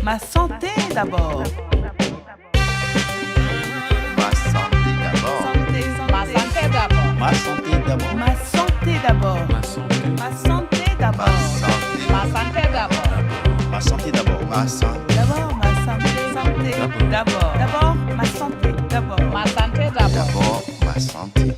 Ma santé d'abord. Ma santé d'abord. Santé, Ma santé d'abord. Ma santé d'abord. Ma santé d'abord. Ma santé d'abord. Ma santé d'abord. Ma santé d'abord. Ma santé. D'abord, ma santé. Santé d'abord. D'abord, ma santé d'abord. Ma santé d'abord. D'abord, ma santé.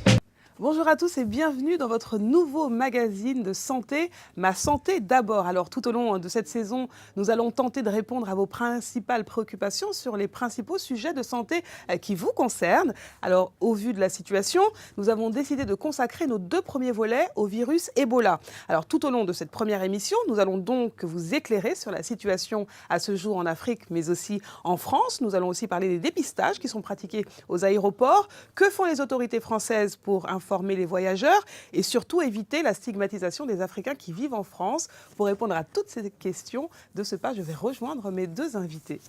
Bonjour à tous et bienvenue dans votre nouveau magazine de santé, Ma santé d'abord. Alors tout au long de cette saison, nous allons tenter de répondre à vos principales préoccupations sur les principaux sujets de santé qui vous concernent. Alors au vu de la situation, nous avons décidé de consacrer nos 2 premiers volets au virus Ebola. Alors tout au long de cette première émission, nous allons donc vous éclairer sur la situation à ce jour en Afrique, mais aussi en France. Nous allons aussi parler des dépistages qui sont pratiqués aux aéroports. Que font les autorités françaises pour informer les voyageurs et surtout éviter la stigmatisation des Africains qui vivent en France. Pour répondre à toutes ces questions, de ce pas, je vais rejoindre mes 2 invités.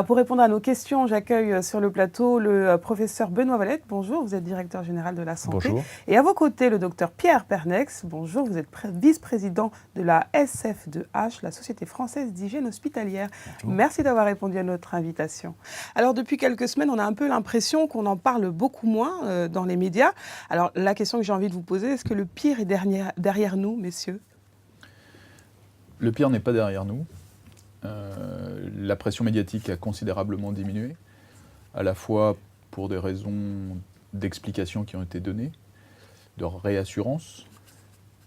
Pour répondre à nos questions, j'accueille sur le plateau le professeur Benoît Valette. Bonjour, vous êtes directeur général de la santé. Bonjour. Et à vos côtés, le docteur Pierre Pernex. Bonjour, vous êtes vice-président de la SF2H, la Société française d'hygiène hospitalière. Bonjour. Merci d'avoir répondu à notre invitation. Alors, depuis quelques semaines, on a un peu l'impression qu'on en parle beaucoup moins dans les médias. Alors, la question que j'ai envie de vous poser, est-ce que le pire est derrière nous, messieurs ? Le pire n'est pas derrière nous. La pression médiatique a considérablement diminué, à la fois pour des raisons d'explication qui ont été données, de réassurance,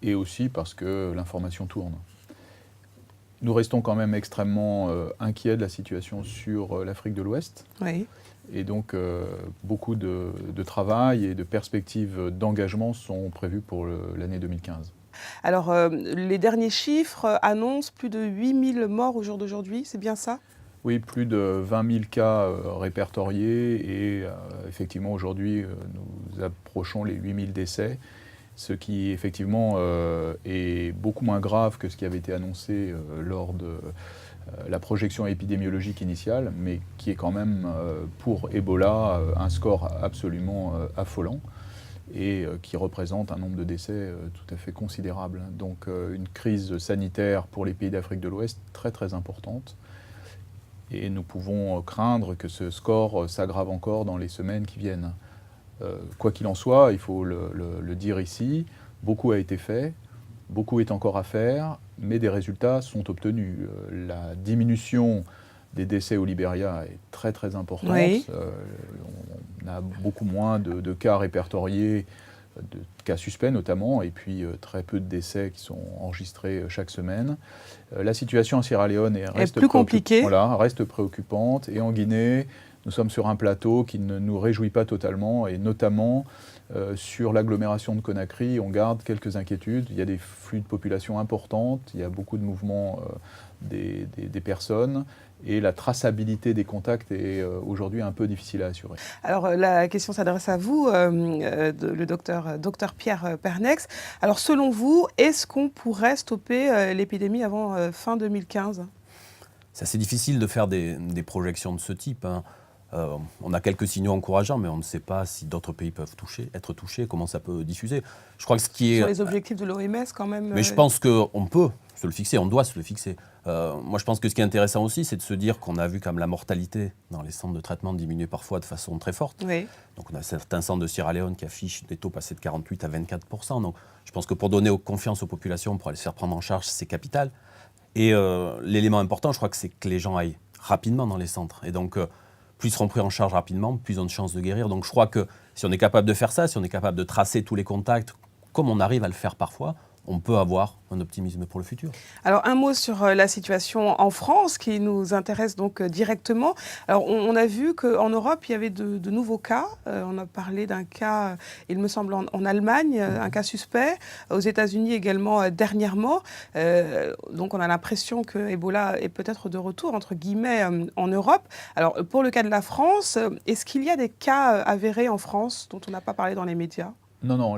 et aussi parce que l'information tourne. Nous restons quand même extrêmement inquiets de la situation sur l'Afrique de l'Ouest. Oui. Et donc, beaucoup de travail et de perspectives d'engagement sont prévus pour l'année 2015. Alors, les derniers chiffres annoncent plus de 8000 morts au jour d'aujourd'hui, c'est bien ça ? Oui, plus de 20 000 cas répertoriés et effectivement aujourd'hui nous approchons les 8000 décès, ce qui effectivement est beaucoup moins grave que ce qui avait été annoncé lors de la projection épidémiologique initiale, mais qui est quand même pour Ebola un score absolument affolant et qui représente un nombre de décès tout à fait considérable. Donc une crise sanitaire pour les pays d'Afrique de l'Ouest très très importante. Et nous pouvons craindre que ce score s'aggrave encore dans les semaines qui viennent. Quoi qu'il en soit, il faut le dire ici, beaucoup a été fait, beaucoup est encore à faire, mais des résultats sont obtenus. La diminution des décès au Libéria est très très importante. Oui. On a beaucoup moins de cas répertoriés, de cas suspects notamment, et puis très peu de décès qui sont enregistrés chaque semaine. La situation en Sierra Leone reste plus compliquée. Voilà, reste préoccupante. Et en Guinée, nous sommes sur un plateau qui ne nous réjouit pas totalement, et notamment sur l'agglomération de Conakry, on garde quelques inquiétudes. Il y a des flux de population importants, il y a beaucoup de mouvements des personnes, et la traçabilité des contacts est aujourd'hui un peu difficile à assurer. Alors la question s'adresse à vous, le docteur Pierre Pernex. Alors selon vous, est-ce qu'on pourrait stopper l'épidémie avant fin 2015 ? C'est assez difficile de faire des projections de ce type, hein. On a quelques signaux encourageants, mais on ne sait pas si d'autres pays peuvent être touchés, comment ça peut diffuser. Je crois que ce qui est... Sur les objectifs de l'OMS quand même... Mais je pense qu'on peut se le fixer, on doit se le fixer. Moi je pense que ce qui est intéressant aussi, c'est de se dire qu'on a vu quand même la mortalité dans les centres de traitement diminuer parfois de façon très forte. Oui. Donc on a certains centres de Sierra Leone qui affichent des taux passés de 48 à 24%. Donc je pense que pour donner confiance aux populations, pour aller se faire prendre en charge, c'est capital. Et l'élément important, je crois que c'est que les gens aillent rapidement dans les centres. Et donc... plus ils seront pris en charge rapidement, plus ils ont de chances de guérir. Donc je crois que si on est capable de faire ça, si on est capable de tracer tous les contacts, comme on arrive à le faire parfois, on peut avoir un optimisme pour le futur. Alors un mot sur la situation en France qui nous intéresse donc directement. Alors on a vu qu'en Europe il y avait de nouveaux cas. On a parlé d'un cas, il me semble, en Allemagne, un cas suspect. Aux États-Unis également dernièrement. Donc on a l'impression que Ebola est peut-être de retour entre guillemets en Europe. Alors pour le cas de la France, est-ce qu'il y a des cas avérés en France dont on n'a pas parlé dans les médias ? Non,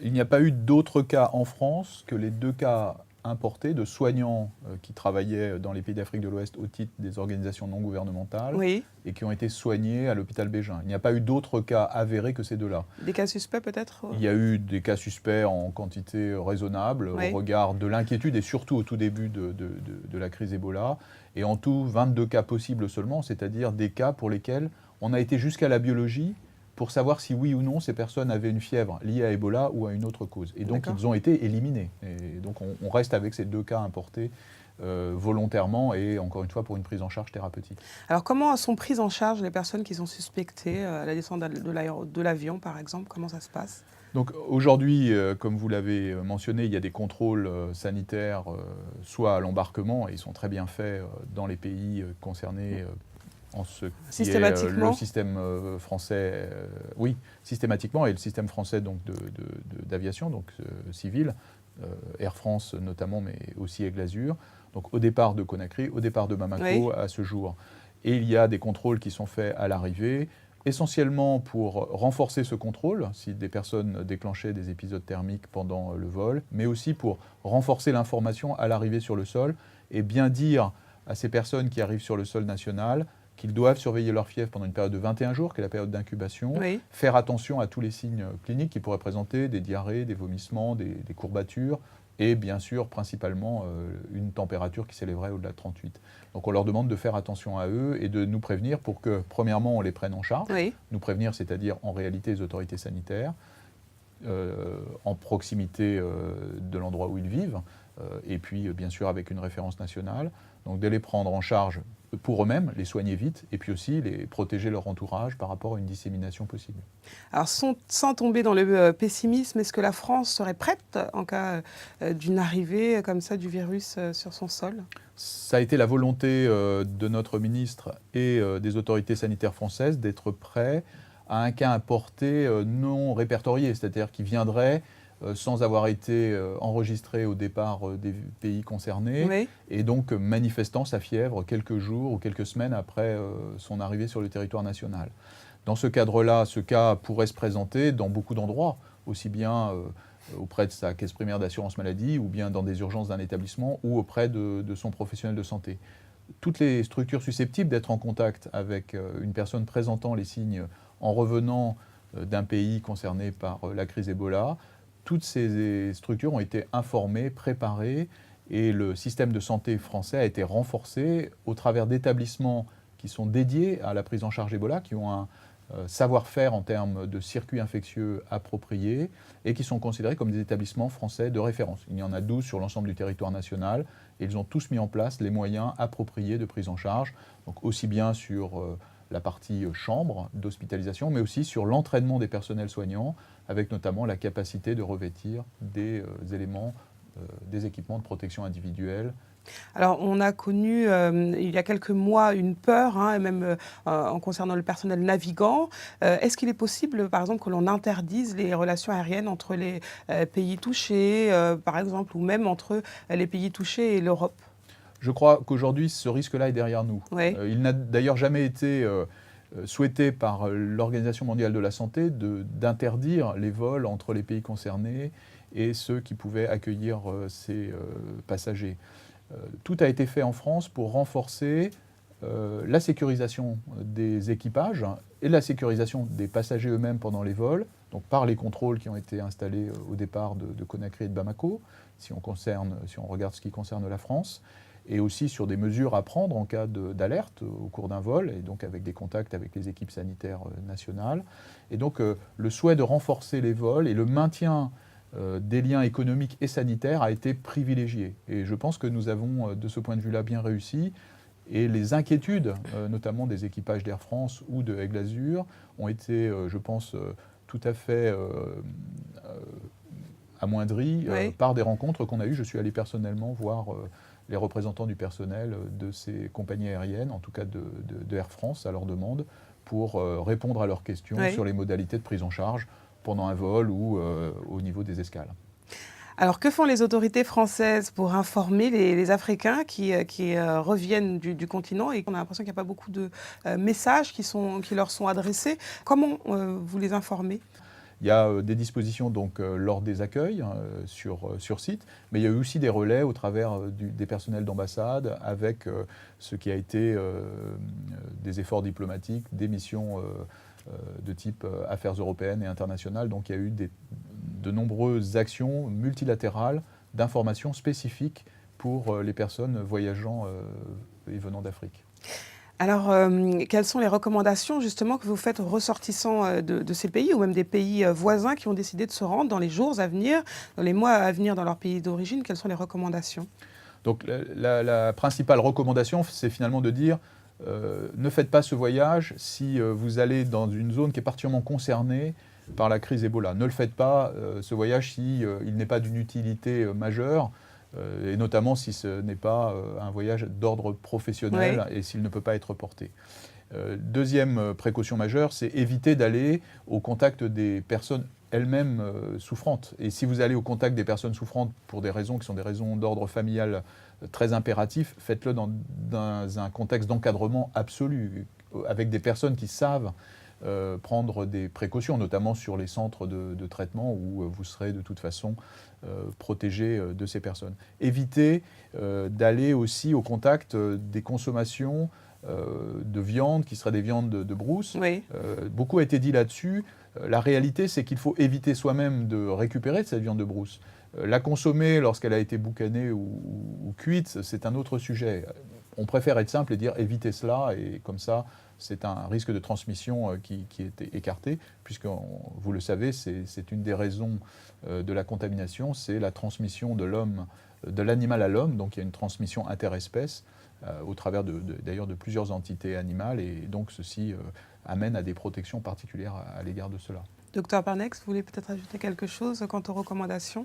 il n'y a pas eu d'autres cas en France que les 2 cas importés de soignants qui travaillaient dans les pays d'Afrique de l'Ouest au titre des organisations non gouvernementales Oui. et qui ont été soignés à l'hôpital Bégin. Il n'y a pas eu d'autres cas avérés que ces deux-là. Des cas suspects peut-être? Il y a eu des cas suspects en quantité raisonnable Oui. au regard de l'inquiétude et surtout au tout début de la crise Ebola. Et en tout, 22 cas possibles seulement, c'est-à-dire des cas pour lesquels on a été jusqu'à la biologie pour savoir si oui ou non ces personnes avaient une fièvre liée à Ebola ou à une autre cause. Et donc ils ont été éliminés. Et donc on reste avec ces 2 cas importés volontairement et encore une fois pour une prise en charge thérapeutique. Alors comment sont prises en charge les personnes qui sont suspectées à la descente de l'avion par exemple? Comment ça se passe? Donc aujourd'hui, comme vous l'avez mentionné, il y a des contrôles sanitaires, soit à l'embarquement, et ils sont très bien faits dans les pays concernés en ce qui est le système français, oui, systématiquement, et le système français donc, d'aviation, donc civil, Air France notamment, mais aussi Aigle Azur, donc au départ de Conakry, au départ de Bamako, oui, à ce jour. Et il y a des contrôles qui sont faits à l'arrivée, essentiellement pour renforcer ce contrôle, si des personnes déclenchaient des épisodes thermiques pendant le vol, mais aussi pour renforcer l'information à l'arrivée sur le sol et bien dire à ces personnes qui arrivent sur le sol national qu'ils doivent surveiller leur fièvre pendant une période de 21 jours, qui est la période d'incubation, oui, faire attention à tous les signes cliniques qui pourraient présenter des diarrhées, des vomissements, des courbatures, et bien sûr, principalement, une température qui s'élèverait au-delà de 38. Donc on leur demande de faire attention à eux et de nous prévenir pour que, premièrement, on les prenne en charge. Oui. Nous prévenir, c'est-à-dire en réalité les autorités sanitaires, en proximité de l'endroit où ils vivent, et puis bien sûr avec une référence nationale. Donc de les prendre en charge pour eux-mêmes, les soigner vite, et puis aussi les protéger leur entourage par rapport à une dissémination possible. Alors sans tomber dans le pessimisme, est-ce que la France serait prête en cas d'une arrivée comme ça du virus sur son sol? Ça a été la volonté de notre ministre et des autorités sanitaires françaises d'être prêts à un cas importé non répertorié, c'est-à-dire qui viendrait sans avoir été enregistré au départ des pays concernés, oui, et donc manifestant sa fièvre quelques jours ou quelques semaines après son arrivée sur le territoire national. Dans ce cadre-là, ce cas pourrait se présenter dans beaucoup d'endroits, aussi bien auprès de sa caisse primaire d'assurance maladie, ou bien dans des urgences d'un établissement, ou auprès de son professionnel de santé. Toutes les structures susceptibles d'être en contact avec une personne présentant les signes en revenant d'un pays concerné par la crise Ebola, toutes ces structures ont été informées, préparées, et le système de santé français a été renforcé au travers d'établissements qui sont dédiés à la prise en charge Ebola, qui ont un savoir-faire en termes de circuits infectieux appropriés et qui sont considérés comme des établissements français de référence. Il y en a 12 sur l'ensemble du territoire national et ils ont tous mis en place les moyens appropriés de prise en charge, donc aussi bien sur la partie chambre d'hospitalisation, mais aussi sur l'entraînement des personnels soignants, avec notamment la capacité de revêtir des éléments, des équipements de protection individuelle. Alors, on a connu il y a quelques mois une peur, même en concernant le personnel navigant. Est-ce qu'il est possible, par exemple, que l'on interdise les relations aériennes entre les pays touchés, par exemple, ou même entre les pays touchés et l'Europe ? Je crois qu'aujourd'hui, ce risque-là est derrière nous. Oui. Il n'a d'ailleurs jamais été souhaité par l'Organisation mondiale de la santé d'interdire les vols entre les pays concernés et ceux qui pouvaient accueillir ces passagers. Tout a été fait en France pour renforcer la sécurisation des équipages et la sécurisation des passagers eux-mêmes pendant les vols, donc par les contrôles qui ont été installés au départ de Conakry et de Bamako, si on regarde ce qui concerne la France, et aussi sur des mesures à prendre en cas d'alerte au cours d'un vol, et donc avec des contacts avec les équipes sanitaires nationales. Et donc le souhait de renforcer les vols et le maintien des liens économiques et sanitaires a été privilégié. Et je pense que nous avons, de ce point de vue-là, bien réussi. Et les inquiétudes, notamment des équipages d'Air France ou de Aigle Azur, ont été, je pense, tout à fait amoindries oui, par des rencontres qu'on a eues. Je suis allé personnellement voir les représentants du personnel de ces compagnies aériennes, en tout cas de Air France, à leur demande, pour répondre à leurs questions oui, sur les modalités de prise en charge pendant un vol ou au niveau des escales. Alors, que font les autorités françaises pour informer les Africains qui reviennent du continent et qu'on a l'impression qu'il n'y a pas beaucoup de messages qui leur sont adressés? Comment vous les informez? Il y a des dispositions donc, lors des accueils sur site, mais il y a eu aussi des relais au travers des personnels d'ambassade avec ce qui a été des efforts diplomatiques, des missions de type affaires européennes et internationales. Donc il y a eu de nombreuses actions multilatérales d'information spécifiques pour les personnes voyageant et venant d'Afrique. Alors, quelles sont les recommandations justement que vous faites aux ressortissants de ces pays ou même des pays voisins qui ont décidé de se rendre dans les jours à venir, dans les mois à venir dans leur pays d'origine? Quelles sont les recommandations? Donc la principale recommandation, c'est finalement de dire ne faites pas ce voyage si vous allez dans une zone qui est particulièrement concernée par la crise Ebola. Ne le faites pas, ce voyage, si il n'est pas d'une utilité majeure, et notamment si ce n'est pas un voyage d'ordre professionnel et s'il ne peut pas être porté. Deuxième précaution majeure, c'est éviter d'aller au contact des personnes elles-mêmes souffrantes. Et si vous allez au contact des personnes souffrantes pour des raisons qui sont des raisons d'ordre familial très impératifs, faites-le dans un contexte d'encadrement absolu, avec des personnes qui savent prendre des précautions, notamment sur les centres de traitement où vous serez de toute façon protégé de ces personnes. Évitez d'aller aussi au contact des consommations de viande, qui seraient des viandes de brousse. Oui. Beaucoup a été dit là-dessus. La réalité, c'est qu'il faut éviter soi-même de récupérer de cette viande de brousse. La consommer lorsqu'elle a été boucanée ou cuite, c'est un autre sujet. On préfère être simple et dire évitez cela, et comme ça, c'est un risque de transmission qui est écarté, puisque, vous le savez, c'est une des raisons de la contamination, c'est la transmission de l'animal à l'homme, donc il y a une transmission interespèce au travers d'ailleurs de plusieurs entités animales, et donc ceci amène à des protections particulières à l'égard de cela. Docteur Parnex, vous voulez peut-être ajouter quelque chose quant aux recommandations?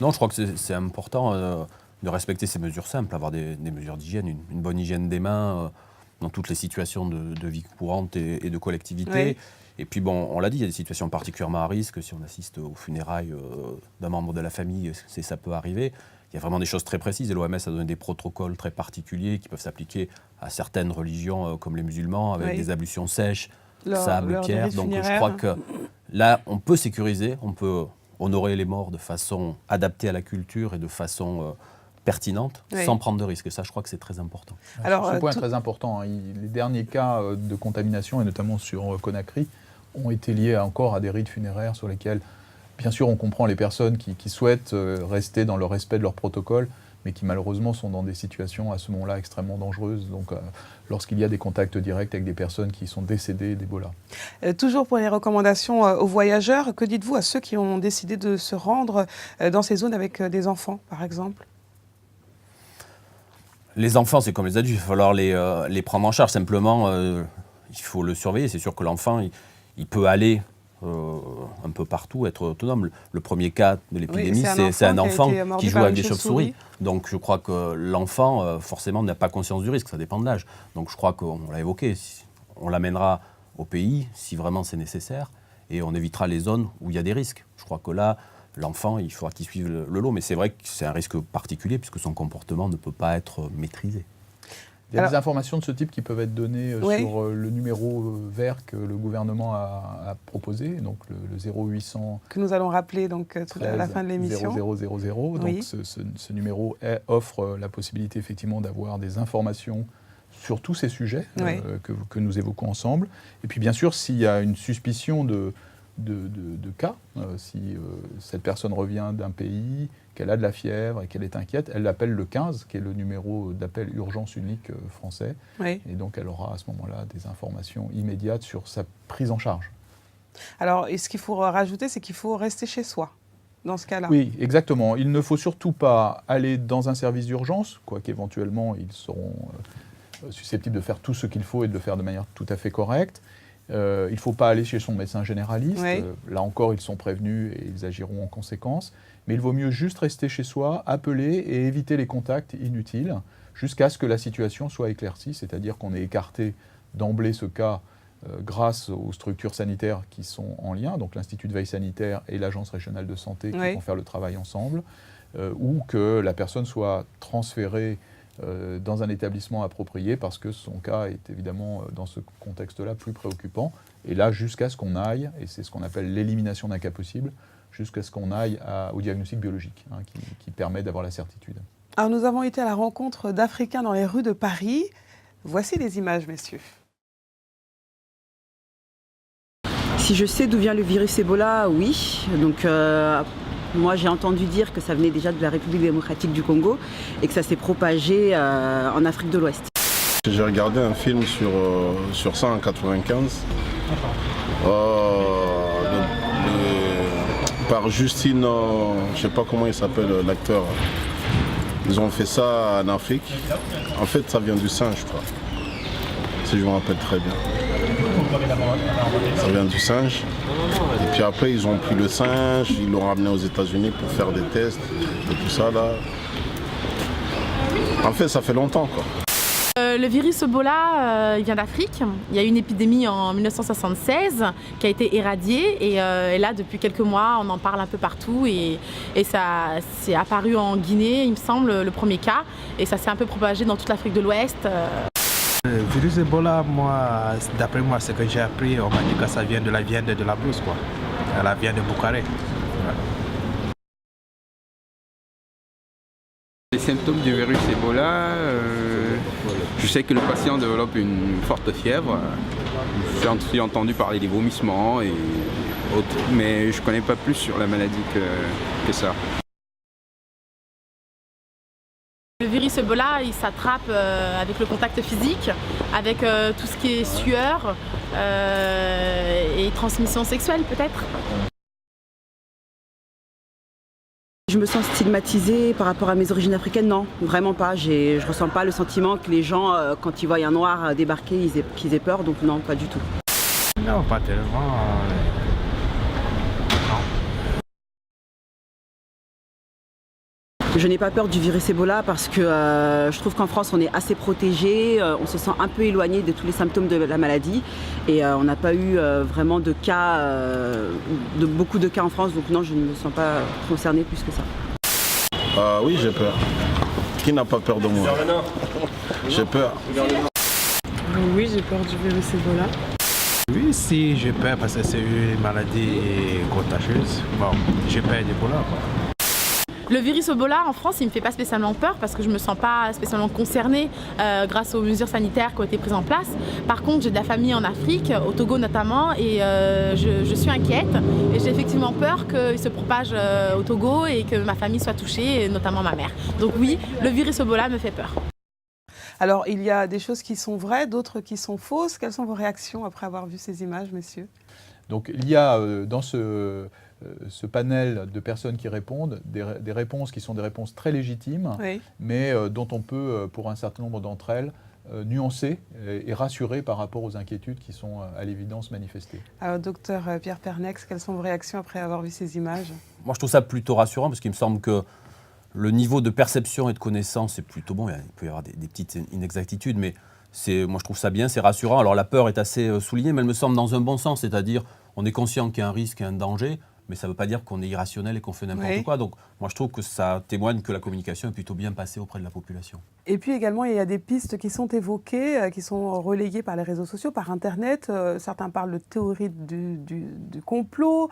Non, je crois que c'est important de respecter ces mesures simples, avoir des mesures d'hygiène, une bonne hygiène des mains dans toutes les situations de vie courante et de collectivité. Oui. Et puis bon, on l'a dit, il y a des situations particulièrement à risque. Si on assiste aux funérailles d'un membre de la famille, ça peut arriver. Il y a vraiment des choses très précises, et l'OMS a donné des protocoles très particuliers qui peuvent s'appliquer à certaines religions comme les musulmans, avec des ablutions sèches, sable, pierre. Donc je crois que là, on peut sécuriser, on peut honorer les morts de façon adaptée à la culture et de façon pertinente, sans prendre de risques. Et ça, je crois que c'est très important. Alors, ce point est très important. Les derniers cas de contamination, et notamment sur Conakry, ont été liés encore à des rites funéraires sur lesquels, bien sûr, on comprend les personnes qui souhaitent rester dans le respect de leur protocole, mais qui malheureusement sont dans des situations à ce moment-là extrêmement dangereuses. Donc, lorsqu'il y a des contacts directs avec des personnes qui sont décédées d'Ebola. Toujours pour les recommandations aux voyageurs, que dites-vous à ceux qui ont décidé de se rendre dans ces zones avec des enfants, par exemple? Les enfants, c'est comme les adultes, il va falloir les prendre en charge. Simplement, il faut le surveiller. C'est sûr que l'enfant, il peut aller un peu partout, être autonome. Le premier cas de l'épidémie, c'est un enfant qui joue avec des chauves-souris. Donc je crois que l'enfant, forcément, n'a pas conscience du risque, ça dépend de l'âge. Donc je crois qu'on l'a évoqué, on l'amènera au pays si vraiment c'est nécessaire, et on évitera les zones où il y a des risques. Je crois que là, l'enfant, il faudra qu'il suive le lot, mais c'est vrai que c'est un risque particulier puisque son comportement ne peut pas être maîtrisé. Il y a des informations de ce type qui peuvent être données sur le numéro vert que le gouvernement a proposé, donc le 0800 que nous allons rappeler donc, à la fin de l'émission. 0000. Donc ce numéro offre la possibilité effectivement d'avoir des informations sur tous ces sujets que nous évoquons ensemble. Et puis bien sûr, s'il y a une suspicion de cas, si cette personne revient d'un pays, qu'elle a de la fièvre et qu'elle est inquiète, elle appelle le 15, qui est le numéro d'appel urgence unique français. Oui. Et donc elle aura à ce moment-là des informations immédiates sur sa prise en charge. Alors, et ce qu'il faut rajouter, c'est qu'il faut rester chez soi, dans ce cas-là. Oui, exactement. Il ne faut surtout pas aller dans un service d'urgence, quoiqu'éventuellement ils seront susceptibles de faire tout ce qu'il faut et de le faire de manière tout à fait correcte. Il ne faut pas aller chez son médecin généraliste. Oui. Là encore, ils sont prévenus et ils agiront en conséquence. Mais il vaut mieux juste rester chez soi, appeler et éviter les contacts inutiles jusqu'à ce que la situation soit éclaircie, c'est-à-dire qu'on ait écarté d'emblée ce cas grâce aux structures sanitaires qui sont en lien, donc l'Institut de veille sanitaire et l'Agence régionale de santé qui vont faire le travail ensemble, ou que la personne soit transférée dans un établissement approprié parce que son cas est évidemment dans ce contexte-là plus préoccupant. Et là, jusqu'à ce qu'on aille, et c'est ce qu'on appelle l'élimination d'un cas possible, jusqu'à ce qu'on aille au diagnostic biologique qui permet d'avoir la certitude. Alors nous avons été à la rencontre d'Africains dans les rues de Paris. Voici les images, messieurs. Si je sais d'où vient le virus Ebola, oui. Donc moi j'ai entendu dire que ça venait déjà de la République démocratique du Congo et que ça s'est propagé en Afrique de l'Ouest. J'ai regardé un film sur ça en 1995 par Justine, je ne sais pas comment il s'appelle l'acteur. Ils ont fait ça en Afrique. En fait ça vient du singe, je crois. Si je me rappelle très bien. Ça vient du singe. Et puis après, ils ont pris le singe, ils l'ont ramené aux États-Unis pour faire des tests et tout ça là. En fait, ça fait longtemps quoi. Le virus Ebola, il vient d'Afrique. Il y a eu une épidémie en 1976 qui a été éradiée et là, depuis quelques mois, on en parle un peu partout et ça s'est apparu en Guinée, il me semble, le premier cas, et ça s'est un peu propagé dans toute l'Afrique de l'Ouest. Le virus Ebola, moi, d'après moi, ce que j'ai appris, on m'a dit que ça vient de la viande de la blouse, quoi. La viande de Boucaré. Les symptômes du virus Ebola, je sais que le patient développe une forte fièvre. J'ai entendu parler des vomissements et autres, mais je ne connais pas plus sur la maladie que ça. Le virus Ebola, il s'attrape avec le contact physique, avec tout ce qui est sueur et transmission sexuelle peut-être. Je me sens stigmatisée par rapport à mes origines africaines, non, vraiment pas. Je ressens pas le sentiment que les gens, quand ils voient un noir débarquer, qu'ils aient peur, donc non, pas du tout. Non, pas tellement. Je n'ai pas peur du virus Ebola parce que je trouve qu'en France on est assez protégé, on se sent un peu éloigné de tous les symptômes de la maladie et on n'a pas eu vraiment de cas, beaucoup de cas en France, donc non, je ne me sens pas concernée plus que ça. Oui, j'ai peur. Qui n'a pas peur de moi? J'ai peur. Oui, j'ai peur du virus Ebola. Oui, si, j'ai peur parce que c'est une maladie contagieuse. Bon, j'ai peur d'Ebola, quoi. Le virus Ebola en France, il ne me fait pas spécialement peur parce que je ne me sens pas spécialement concernée grâce aux mesures sanitaires qui ont été prises en place. Par contre, j'ai de la famille en Afrique, au Togo notamment, et je suis inquiète. Et j'ai effectivement peur qu'il se propage au Togo et que ma famille soit touchée, et notamment ma mère. Donc oui, le virus Ebola me fait peur. Alors, il y a des choses qui sont vraies, d'autres qui sont fausses. Quelles sont vos réactions après avoir vu ces images, messieurs? Donc il y a dans ce panel de personnes qui répondent, des réponses qui sont des réponses très légitimes, Oui. mais dont on peut, pour un certain nombre d'entre elles, nuancer et rassurer par rapport aux inquiétudes qui sont à l'évidence manifestées. Alors, docteur Pierre Pernex, quelles sont vos réactions après avoir vu ces images? Moi, je trouve ça plutôt rassurant parce qu'il me semble que le niveau de perception et de connaissance est plutôt bon. Il peut y avoir des petites inexactitudes, mais moi, je trouve ça bien, c'est rassurant. Alors, la peur est assez soulignée, mais elle me semble dans un bon sens, c'est-à-dire on est conscient qu'il y a un risque et un danger, mais ça ne veut pas dire qu'on est irrationnel et qu'on fait n'importe quoi. Donc, moi, je trouve que ça témoigne que la communication est plutôt bien passée auprès de la population. Et puis également, il y a des pistes qui sont évoquées, qui sont relayées par les réseaux sociaux, par Internet. Certains parlent de théorie du complot.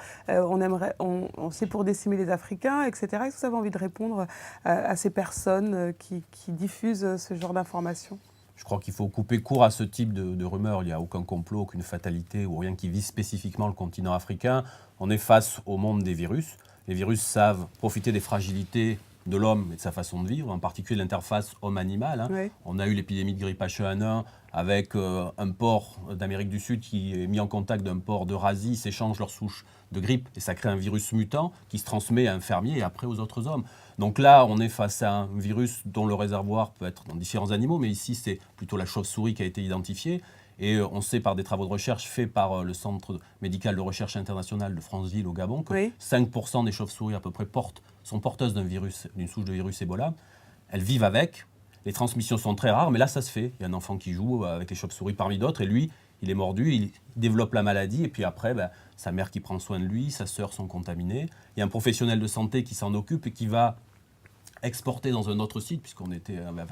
C'est pour décimer les Africains, etc. Est-ce que vous avez envie de répondre à ces personnes qui diffusent ce genre d'informations? Je crois qu'il faut couper court à ce type de rumeurs. Il n'y a aucun complot, aucune fatalité ou rien qui vise spécifiquement le continent africain. On est face au monde des virus. Les virus savent profiter des fragilités de l'homme et de sa façon de vivre, en particulier l'interface homme-animal. Oui. On a eu l'épidémie de grippe H1N1 avec un porc d'Amérique du Sud qui est mis en contact d'un porc d'Eurasie, s'échangent leurs souches de grippe et ça crée un virus mutant qui se transmet à un fermier et après aux autres hommes. Donc là, on est face à un virus dont le réservoir peut être dans différents animaux, mais ici, c'est plutôt la chauve-souris qui a été identifiée. Et on sait par des travaux de recherche faits par le Centre médical de recherche international de Franceville au Gabon que 5% des chauves-souris à peu près sont porteuses d'une souche de virus Ebola. Elles vivent avec. Les transmissions sont très rares, mais là, ça se fait. Il y a un enfant qui joue avec les chauves-souris parmi d'autres, et lui, il est mordu, il développe la maladie, et puis après, sa mère qui prend soin de lui, sa sœur sont contaminées. Il y a un professionnel de santé qui s'en occupe et qui va exporté dans un autre site,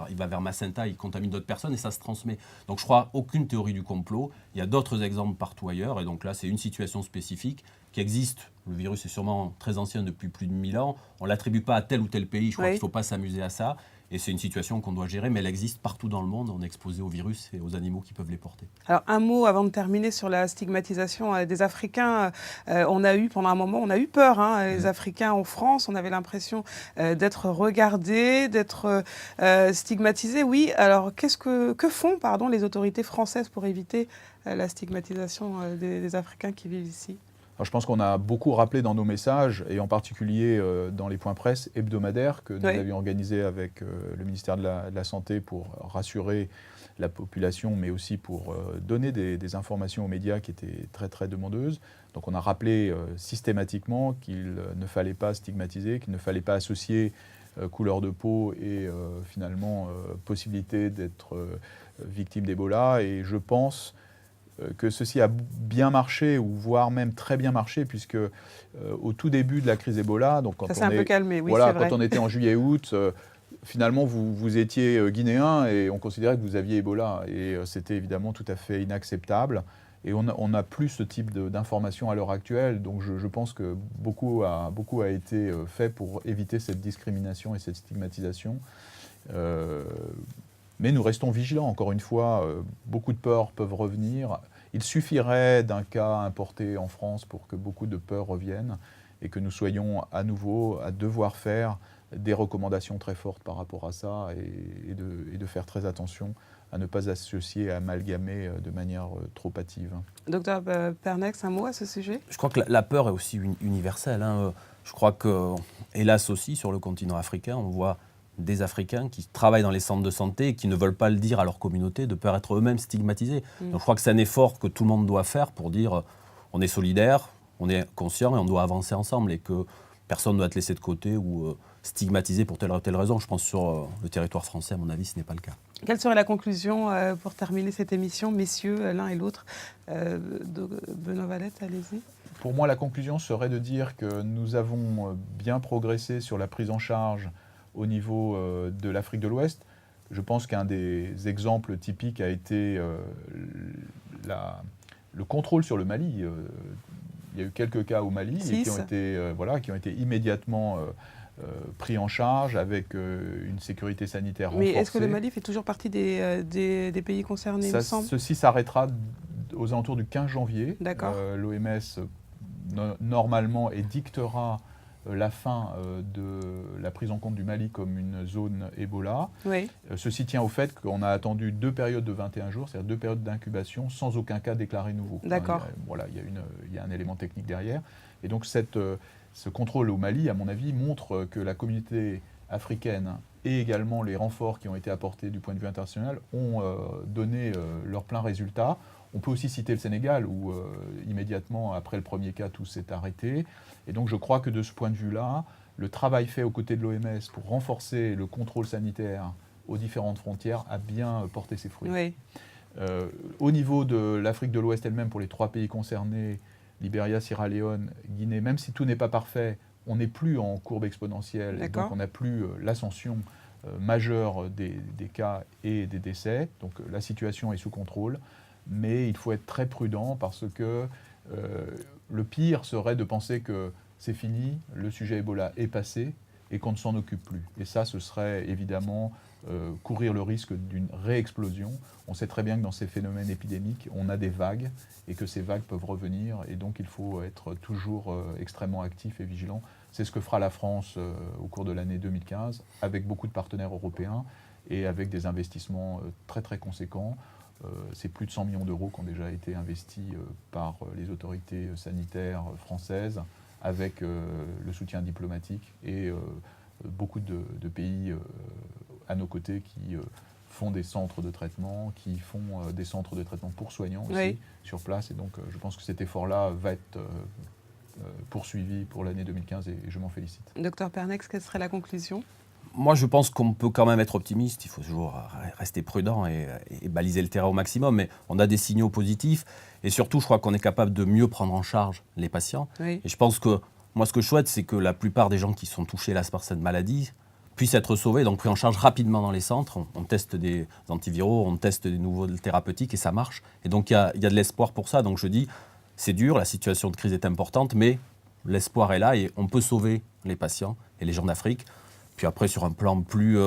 il va vers Macenta, il contamine d'autres personnes et ça se transmet. Donc je crois aucune théorie du complot. Il y a d'autres exemples partout ailleurs et donc là c'est une situation spécifique qui existe. Le virus est sûrement très ancien depuis plus de 1000 ans. On ne l'attribue pas à tel ou tel pays. Je crois qu'il ne faut pas s'amuser à ça. Et c'est une situation qu'on doit gérer, mais elle existe partout dans le monde. On est exposé au virus et aux animaux qui peuvent les porter. Alors un mot avant de terminer sur la stigmatisation des Africains. On a eu pendant un moment, on a eu peur. Les Africains en France, on avait l'impression d'être regardés, d'être stigmatisés. Oui. Alors que font les autorités françaises pour éviter la stigmatisation des Africains qui vivent ici? Alors, je pense qu'on a beaucoup rappelé dans nos messages, et en particulier dans les points presse hebdomadaires que nous avions organisés avec le ministère de la Santé pour rassurer la population, mais aussi pour donner des informations aux médias qui étaient très très demandeuses. Donc on a rappelé systématiquement qu'il ne fallait pas stigmatiser, qu'il ne fallait pas associer couleur de peau et finalement possibilité d'être victime d'Ebola. Et je pense que ceci a bien marché, ou voire même très bien marché, puisque au tout début de la crise Ebola, donc quand, ça s'est un peu calmé, oui, voilà, c'est vrai. quand on était en juillet-août, finalement vous étiez guinéen et on considérait que vous aviez Ebola. Et c'était évidemment tout à fait inacceptable. Et on n'a plus ce type d'informations à l'heure actuelle. Donc je pense que beaucoup a été fait pour éviter cette discrimination et cette stigmatisation. Mais nous restons vigilants. Encore une fois, beaucoup de peurs peuvent revenir. Il suffirait d'un cas importé en France pour que beaucoup de peurs reviennent et que nous soyons à nouveau à devoir faire des recommandations très fortes par rapport à ça et de faire très attention à ne pas associer, à amalgamer de manière trop hâtive. Docteur Pernex, un mot à ce sujet? Je crois que la peur est aussi universelle. Je crois que, hélas aussi, sur le continent africain, on voit des Africains qui travaillent dans les centres de santé et qui ne veulent pas le dire à leur communauté de peur d'être eux-mêmes stigmatisés. Donc je crois que c'est un effort que tout le monde doit faire pour dire on est solidaire, on est conscient et on doit avancer ensemble et que personne ne doit être laissé de côté ou stigmatisé pour telle ou telle raison. Je pense que sur le territoire français, à mon avis, ce n'est pas le cas. Quelle serait la conclusion pour terminer cette émission, messieurs, l'un et l'autre? Benoît Valette, allez-y. Pour moi, la conclusion serait de dire que nous avons bien progressé sur la prise en charge au niveau de l'Afrique de l'Ouest. Je pense qu'un des exemples typiques a été le contrôle sur le Mali. Il y a eu quelques cas au Mali et qui ont été immédiatement pris en charge avec une sécurité sanitaire renforcée. Mais est-ce que le Mali fait toujours partie des pays concernés, il me semble? Ceci s'arrêtera aux alentours du 15 janvier. D'accord. L'OMS, normalement, dictera la fin de la prise en compte du Mali comme une zone Ebola. Oui. Ceci tient au fait qu'on a attendu 2 périodes de 21 jours, c'est-à-dire 2 périodes d'incubation sans aucun cas déclaré nouveau. D'accord. Il y a un élément technique derrière. Et donc ce contrôle au Mali, à mon avis, montre que la communauté africaine et également les renforts qui ont été apportés du point de vue international ont donné leur plein résultat. On peut aussi citer le Sénégal où immédiatement après le premier cas, tout s'est arrêté. Et donc je crois que de ce point de vue-là, le travail fait aux côtés de l'OMS pour renforcer le contrôle sanitaire aux différentes frontières a bien porté ses fruits. Oui. Au niveau de l'Afrique de l'Ouest elle-même, pour les 3 pays concernés, Libéria, Sierra Leone, Guinée, même si tout n'est pas parfait, on n'est plus en courbe exponentielle. Et donc on n'a plus l'ascension majeure des cas et des décès. Donc la situation est sous contrôle. Mais il faut être très prudent parce que le pire serait de penser que c'est fini, le sujet Ebola est passé et qu'on ne s'en occupe plus. Et ça, ce serait évidemment courir le risque d'une réexplosion. On sait très bien que dans ces phénomènes épidémiques, on a des vagues et que ces vagues peuvent revenir. Et donc, il faut être toujours extrêmement actif et vigilant. C'est ce que fera la France au cours de l'année 2015 avec beaucoup de partenaires européens et avec des investissements très très conséquents. C'est plus de 100 millions d'euros qui ont déjà été investis par les autorités sanitaires françaises avec le soutien diplomatique et beaucoup de pays à nos côtés qui font des centres de traitement, qui font des centres de traitement pour soignants aussi sur place. Et donc je pense que cet effort-là va être poursuivi pour l'année 2015 et je m'en félicite. Docteur Pernex, quelle serait la conclusion? Moi, je pense qu'on peut quand même être optimiste. Il faut toujours rester prudent et baliser le terrain au maximum. Mais on a des signaux positifs. Et surtout, je crois qu'on est capable de mieux prendre en charge les patients. Oui. Et je pense que, moi, ce que je souhaite, c'est que la plupart des gens qui sont touchés là, par cette maladie puissent être sauvés, donc pris en charge rapidement dans les centres. On teste des antiviraux, on teste des nouveaux thérapeutiques et ça marche. Et donc il y a de l'espoir pour ça. Donc je dis, c'est dur, la situation de crise est importante, mais l'espoir est là et on peut sauver les patients et les gens d'Afrique. Puis après, sur un plan plus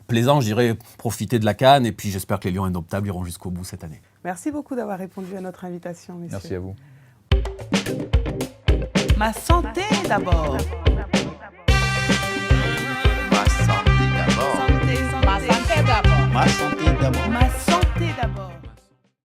plaisant, je dirais profiter de la CAN et puis j'espère que les Lions Indomptables iront jusqu'au bout cette année. Merci beaucoup d'avoir répondu à notre invitation, messieurs. Merci à vous. Ma santé d'abord. Ma santé d'abord. Ma santé d'abord. Ma santé d'abord. Ma santé